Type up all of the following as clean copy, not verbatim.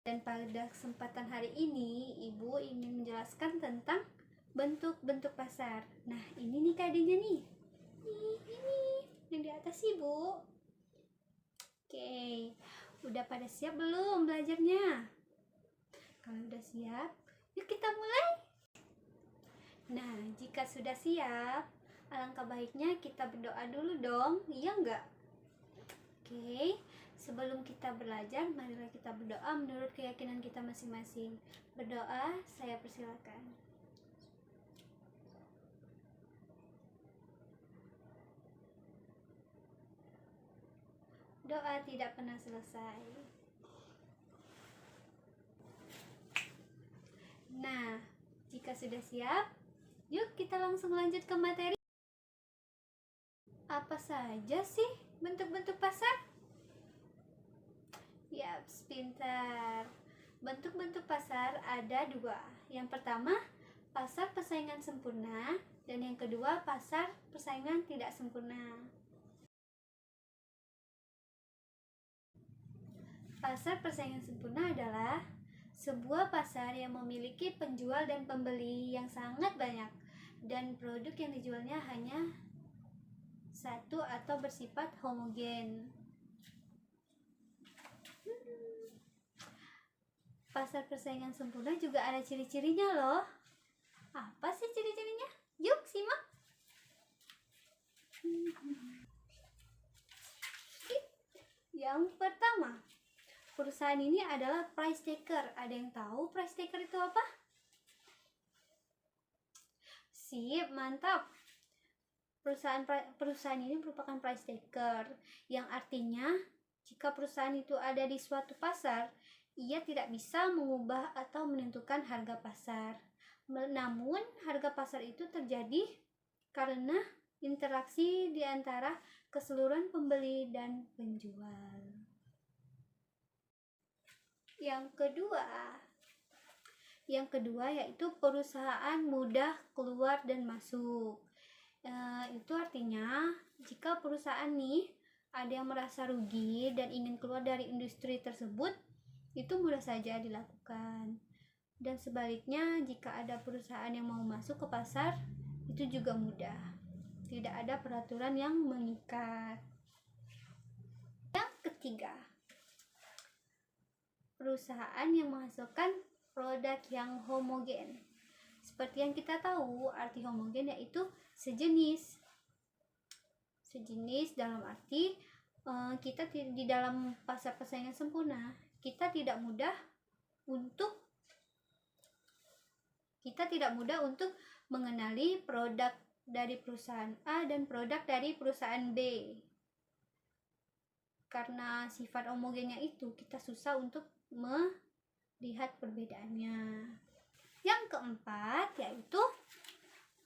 Dan pada kesempatan hari ini, Ibu ingin menjelaskan tentang bentuk-bentuk pasar. Nah, ini nih KD-nya nih. Ini yang di atas Ibu. Oke, udah pada siap belum belajarnya? Kalau udah siap, yuk kita mulai. Nah, jika sudah siap, alangkah baiknya kita berdoa dulu dong, iya enggak? Oke, sebelum kita belajar, marilah kita berdoa menurut keyakinan kita masing-masing. Berdoa, saya persilakan. Doa tidak pernah selesai. Nah, jika sudah siap, yuk kita langsung lanjut ke materi. Apa saja sih bentuk-bentuk pasar? Yaps, pintar. Bentuk-bentuk pasar ada dua. Yang pertama, pasar persaingan sempurna, dan yang kedua, pasar persaingan tidak sempurna. Pasar persaingan sempurna adalah sebuah pasar yang memiliki penjual dan pembeli yang sangat banyak, dan produk yang dijualnya hanya satu atau bersifat homogen. Pasar persaingan sempurna juga ada ciri-cirinya loh. Apa sih ciri-cirinya? Yuk simak. Yang pertama, perusahaan ini adalah price taker. Ada yang tahu price taker itu apa? Sip, mantap. Perusahaan ini merupakan price taker, yang artinya jika perusahaan itu ada di suatu pasar, ia tidak bisa mengubah atau menentukan harga pasar. Namun, harga pasar itu terjadi karena interaksi di antara keseluruhan pembeli dan penjual. Yang kedua yaitu perusahaan mudah keluar dan masuk. Itu artinya jika perusahaan nih ada yang merasa rugi dan ingin keluar dari industri tersebut, itu mudah saja dilakukan. Dan sebaliknya, jika ada perusahaan yang mau masuk ke pasar, itu juga mudah. Tidak ada peraturan yang mengikat. Yang ketiga, perusahaan yang menghasilkan produk yang homogen. Seperti yang kita tahu, arti homogen yaitu sejenis. Sejenis dalam arti kita di dalam pasar persaingan sempurna, kita tidak mudah untuk mengenali produk dari perusahaan A dan produk dari perusahaan B. Karena sifat homogennya itu, kita susah untuk melihat perbedaannya. Yang keempat yaitu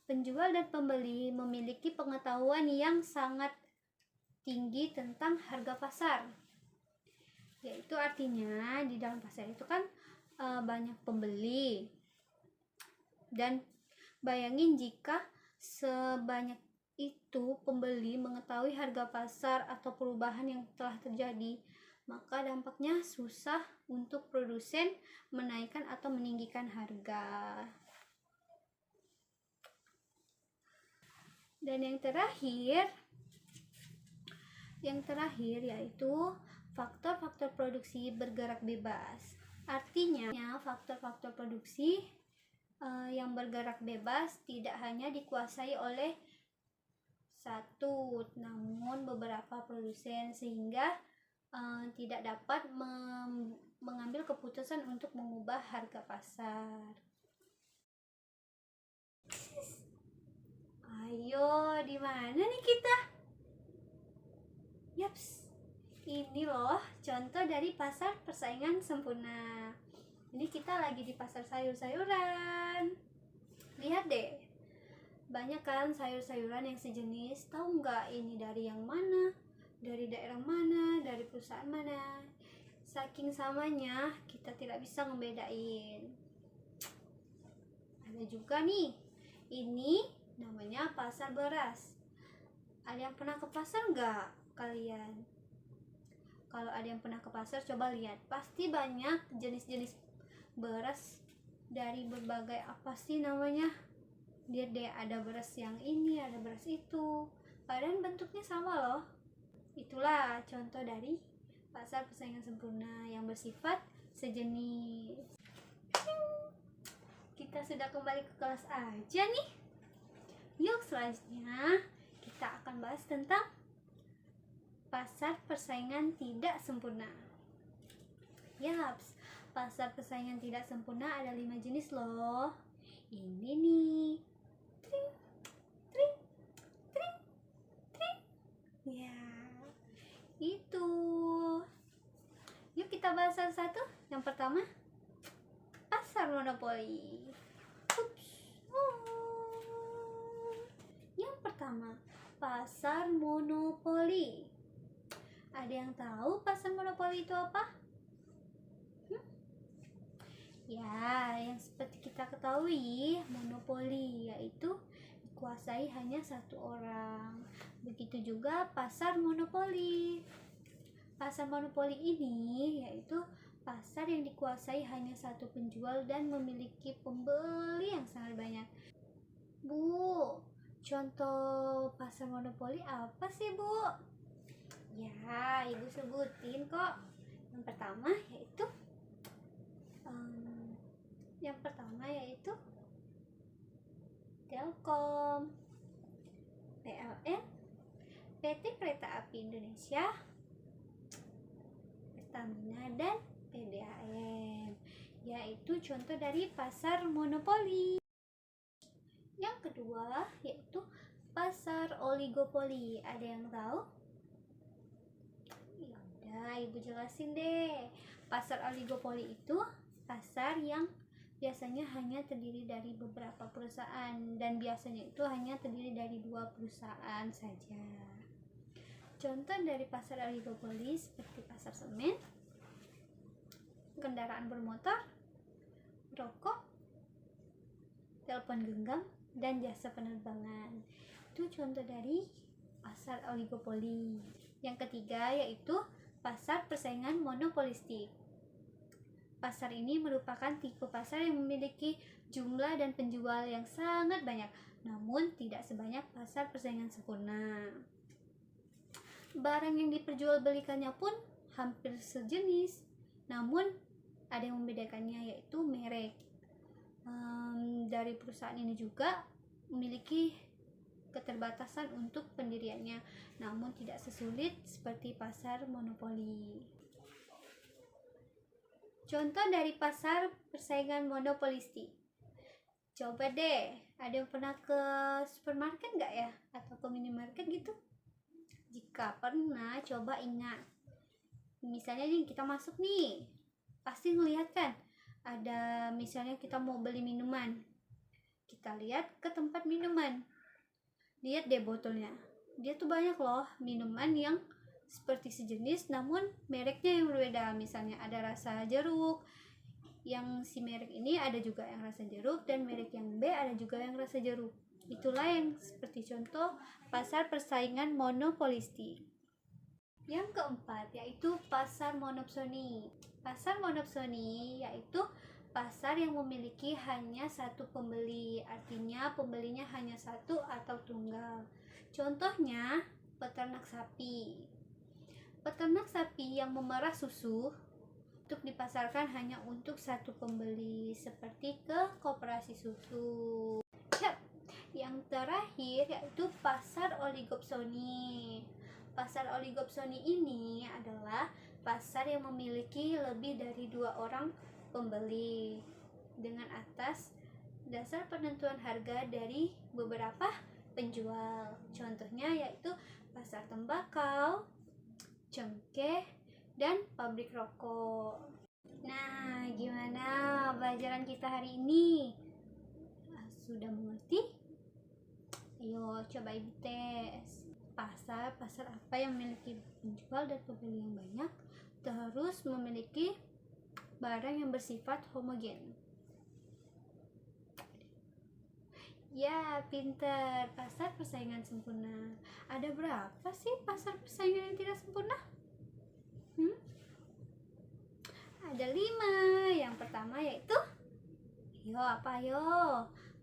penjual dan pembeli memiliki pengetahuan yang sangat tinggi tentang harga pasar. Yaitu artinya di dalam pasar itu kan banyak pembeli. Dan bayangin jika sebanyak itu pembeli mengetahui harga pasar atau perubahan yang telah terjadi, maka dampaknya susah untuk produsen menaikkan atau meninggikan harga. Dan yang terakhir yaitu faktor-faktor produksi bergerak bebas. Artinya faktor-faktor produksi yang bergerak bebas tidak hanya dikuasai oleh satu, namun beberapa produsen, sehingga tidak dapat mengambil keputusan untuk mengubah harga pasar. Ayo, di mana nih kita? Yaps, ini loh contoh dari pasar persaingan sempurna. Ini kita lagi di pasar sayur-sayuran. Lihat deh, banyak kan sayur-sayuran yang sejenis. Tahu nggak ini dari yang mana? Dari daerah mana? Dari perusahaan mana? Saking samanya, kita tidak bisa ngebedain. Ada juga nih, ini namanya pasar beras. Ada yang pernah ke pasar nggak kalian? Kalau ada yang pernah ke pasar, coba lihat, pasti banyak jenis-jenis beras dari berbagai, apa sih namanya, lihat deh, ada beras yang ini, ada beras itu, padahal bentuknya sama loh. Itulah contoh dari pasar persaingan sempurna yang bersifat sejenis. Kita sudah kembali ke kelas aja nih. Yuk, selanjutnya kita akan bahas tentang pasar persaingan tidak sempurna. Yaps, pasar persaingan tidak sempurna ada 5 jenis loh. Ini nih. Tring, tring, tring, tring. Ya, itu. Yuk kita bahas satu-satu. Yang pertama, pasar monopoli. Ups. Yang pertama, pasar monopoli. Ada yang tahu pasar monopoli itu apa? Ya, yang seperti kita ketahui, monopoli yaitu dikuasai hanya satu orang. Begitu juga pasar monopoli. Pasar monopoli ini yaitu pasar yang dikuasai hanya satu penjual dan memiliki pembeli yang sangat banyak. Bu, contoh pasar monopoli apa sih, Bu? Ya, Ibu sebutin kok. Yang pertama yaitu Telkom, PLN, PT Kereta Api Indonesia, Pertamina, dan PDAM. Yaitu contoh dari pasar monopoli. Yang kedua yaitu pasar oligopoli. Ada yang tahu? Ya udah, Ibu jelasin deh. Pasar oligopoli itu pasar yang biasanya hanya terdiri dari beberapa perusahaan, dan biasanya itu hanya terdiri dari 2 perusahaan saja. Contoh dari pasar oligopoli seperti pasar semen, kendaraan bermotor, rokok, telepon genggam, dan jasa penerbangan. Itu contoh dari pasar oligopoli. Yang ketiga yaitu pasar persaingan monopolistik. Pasar ini merupakan tipe pasar yang memiliki jumlah dan penjual yang sangat banyak, namun tidak sebanyak pasar persaingan sempurna. Barang yang diperjualbelikannya pun hampir sejenis, namun ada yang membedakannya yaitu merek. Dari perusahaan ini juga memiliki keterbatasan untuk pendiriannya, namun tidak sesulit seperti pasar monopoli. Contoh dari pasar persaingan monopolistik. Coba deh, ada yang pernah ke supermarket nggak ya? Atau ke minimarket gitu? Jika pernah, coba ingat. Misalnya nih, kita masuk nih, pasti ngelihat kan? Ada misalnya kita mau beli minuman. Kita lihat ke tempat minuman. Lihat deh botolnya. Dia tuh banyak loh minuman yang seperti sejenis namun mereknya yang berbeda. Misalnya ada rasa jeruk, yang si merek ini ada juga yang rasa jeruk, dan merek yang B ada juga yang rasa jeruk. Itulah yang seperti contoh pasar persaingan monopolistik. Yang keempat yaitu pasar monopsoni. Pasar monopsoni yaitu pasar yang memiliki hanya satu pembeli, artinya pembelinya hanya satu atau tunggal. Contohnya peternak sapi. Peternak sapi yang memerah susu untuk dipasarkan hanya untuk satu pembeli, seperti ke koperasi susu. Yang terakhir yaitu pasar oligopsoni. Pasar oligopsoni ini adalah pasar yang memiliki lebih dari 2 orang pembeli dengan atas dasar penentuan harga dari beberapa penjual. Contohnya yaitu pasar tembakau, cengkeh, dan pabrik rokok. Nah, gimana pelajaran kita hari ini? Sudah mengerti? Ayo coba Ibu tes. Pasar apa yang memiliki penjual dan pembeli yang banyak, terus memiliki barang yang bersifat homogen? Ya, pinter. Pasar persaingan sempurna. Ada berapa sih pasar persaingan yang tidak sempurna? Ada 5. Yang pertama yaitu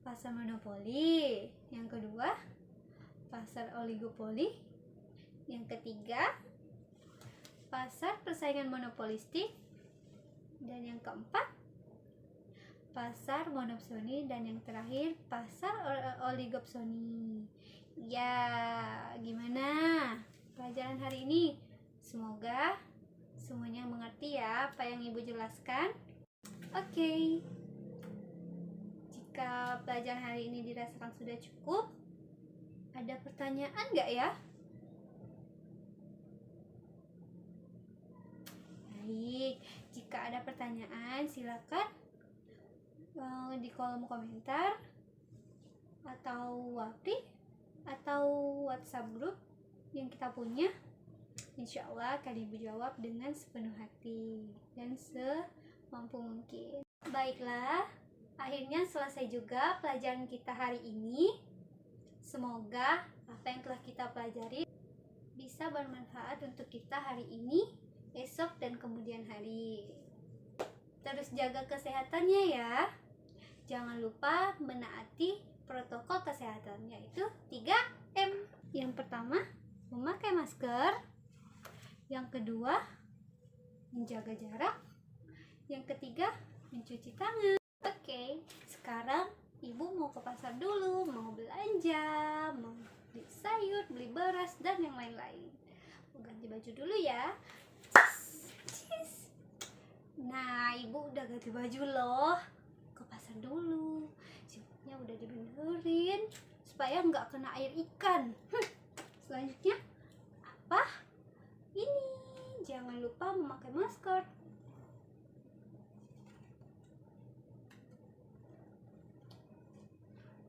pasar monopoli. Yang kedua, pasar oligopoli. Yang ketiga, pasar persaingan monopolistik. Dan yang keempat, pasar monopsoni. Dan yang terakhir, pasar oligopsoni. Ya, gimana pelajaran hari ini? Semoga semuanya mengerti ya apa yang Ibu jelaskan. Oke. Jika pelajaran hari ini dirasakan sudah cukup, ada pertanyaan nggak ya? Baik, jika ada pertanyaan silakan di kolom komentar atau wapri atau WhatsApp grup yang kita punya. Insya Allah akan Ibu jawab dengan sepenuh hati dan semampu mungkin. Baiklah, akhirnya selesai juga pelajaran kita hari ini. Semoga apa yang telah kita pelajari bisa bermanfaat untuk kita hari ini, esok, dan kemudian hari. Terus jaga kesehatannya ya. Jangan lupa menaati protokol kesehatan, yaitu 3M. Yang pertama, memakai masker. Yang kedua, menjaga jarak. Yang ketiga, mencuci tangan. Oke, sekarang Ibu mau ke pasar dulu, mau belanja, mau beli sayur, beli beras, dan yang lain-lain. Mau ganti baju dulu ya. Cheese. Nah, Ibu udah ganti baju loh. Ke pasar dulu. Sibuknya udah dibenerin supaya nggak kena air ikan. Selanjutnya apa? Ini, jangan lupa memakai masker.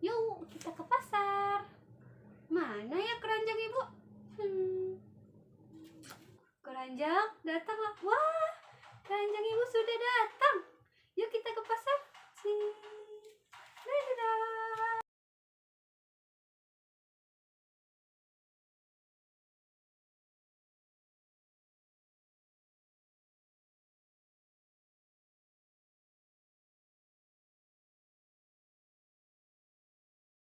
Yuk, kita ke pasar. Mana ya keranjang Ibu? Keranjang, datanglah. Wah, keranjang Ibu sudah datang. Yuk kita ke pasar.